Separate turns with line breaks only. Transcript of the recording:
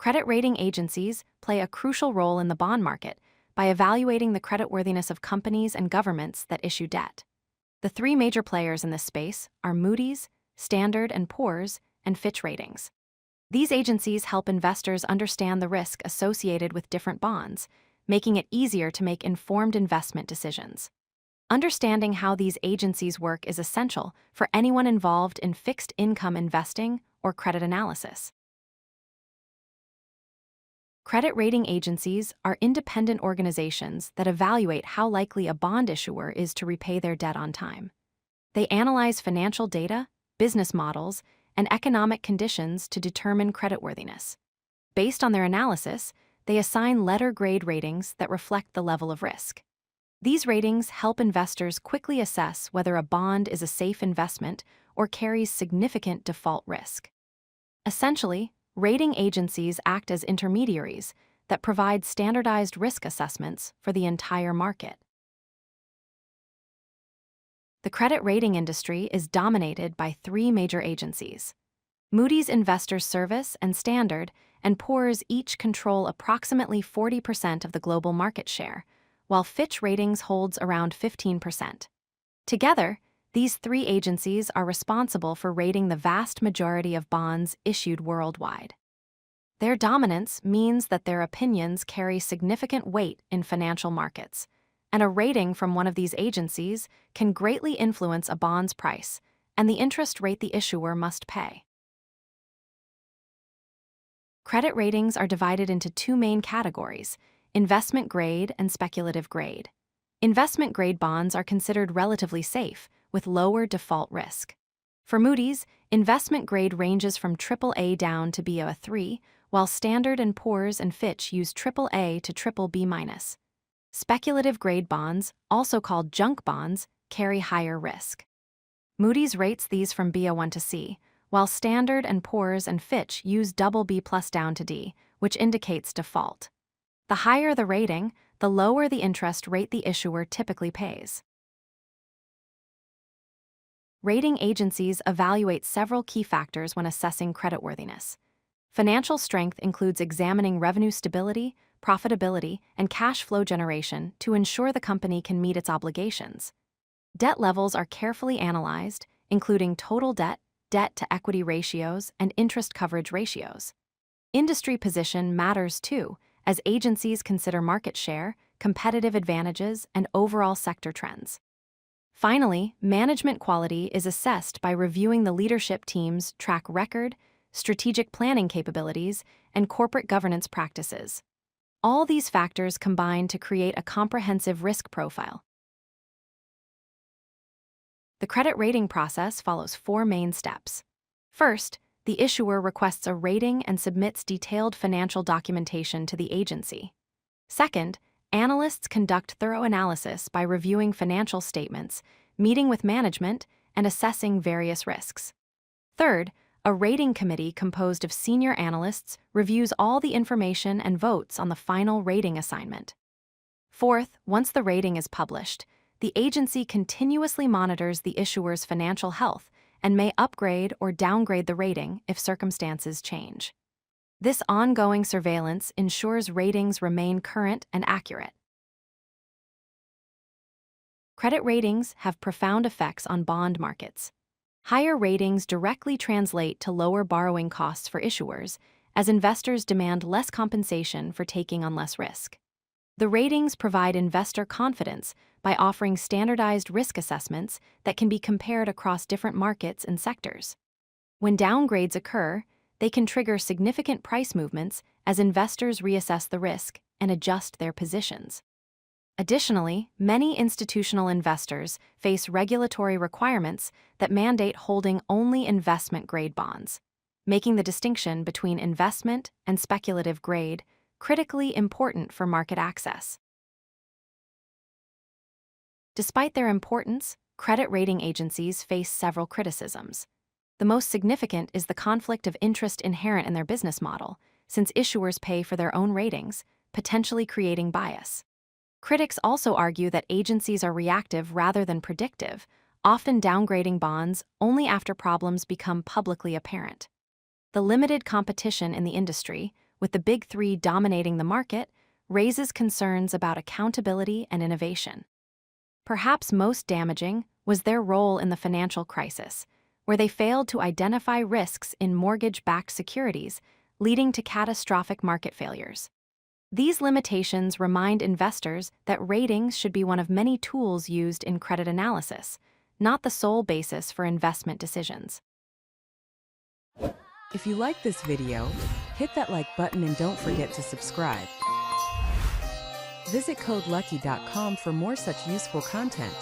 Credit rating agencies play a crucial role in the bond market by evaluating the creditworthiness of companies and governments that issue debt. The three major players in this space are Moody's, Standard & Poor's, and Fitch Ratings. These agencies help investors understand the risk associated with different bonds, making it easier to make informed investment decisions. Understanding how these agencies work is essential for anyone involved in fixed income investing or credit analysis. Credit rating agencies are independent organizations that evaluate how likely a bond issuer is to repay their debt on time. They analyze financial data, business models, and economic conditions to determine creditworthiness. Based on their analysis, they assign letter-grade ratings that reflect the level of risk. These ratings help investors quickly assess whether a bond is a safe investment or carries significant default risk. Essentially, rating agencies act as intermediaries that provide standardized risk assessments for the entire market. The credit rating industry is dominated by three major agencies. Moody's Investors Service and Standard & Poor's each control approximately 40% of the global market share, while Fitch Ratings holds around 15%. Together, these three agencies are responsible for rating the vast majority of bonds issued worldwide. Their dominance means that their opinions carry significant weight in financial markets, and a rating from one of these agencies can greatly influence a bond's price and the interest rate the issuer must pay. Credit ratings are divided into two main categories: investment grade and speculative grade. Investment grade bonds are considered relatively safe, with lower default risk. For Moody's, investment grade ranges from AAA down to Ba3, while Standard & Poor's and Fitch use AAA to BBB-. Speculative grade bonds, also called junk bonds, carry higher risk. Moody's rates these from Ba1 to C, while Standard & Poor's and Fitch use BB+ down to D, which indicates default. The higher the rating, the lower the interest rate the issuer typically pays. Rating agencies evaluate several key factors when assessing creditworthiness. Financial strength includes examining revenue stability, profitability, and cash flow generation to ensure the company can meet its obligations. Debt levels are carefully analyzed, including total debt, debt-to-equity ratios, and interest coverage ratios. Industry position matters too, as agencies consider market share, competitive advantages, and overall sector trends. Finally, management quality is assessed by reviewing the leadership team's track record, strategic planning capabilities, and corporate governance practices. All these factors combine to create a comprehensive risk profile. The credit rating process follows four main steps. First, the issuer requests a rating and submits detailed financial documentation to the agency. Second, analysts conduct thorough analysis by reviewing financial statements, meeting with management, and assessing various risks. Third, a rating committee composed of senior analysts reviews all the information and votes on the final rating assignment. Fourth, once the rating is published, the agency continuously monitors the issuer's financial health and may upgrade or downgrade the rating if circumstances change. This ongoing surveillance ensures ratings remain current and accurate. Credit ratings have profound effects on bond markets. Higher ratings directly translate to lower borrowing costs for issuers, as investors demand less compensation for taking on less risk. The ratings provide investor confidence by offering standardized risk assessments that can be compared across different markets and sectors. When downgrades occur, they can trigger significant price movements as investors reassess the risk and adjust their positions. Additionally, many institutional investors face regulatory requirements that mandate holding only investment-grade bonds, making the distinction between investment and speculative grade critically important for market access. Despite their importance, credit rating agencies face several criticisms. The most significant is the conflict of interest inherent in their business model, since issuers pay for their own ratings, potentially creating bias. Critics also argue that agencies are reactive rather than predictive, often downgrading bonds only after problems become publicly apparent. The limited competition in the industry, with the big three dominating the market, raises concerns about accountability and innovation. Perhaps most damaging was their role in the financial crisis, where they failed to identify risks in mortgage-backed securities, leading to catastrophic market failures. These limitations remind investors that ratings should be one of many tools used in credit analysis, not the sole basis for investment decisions.
If you like this video, hit that like button and don't forget to subscribe. Visit codelucky.com for more such useful content.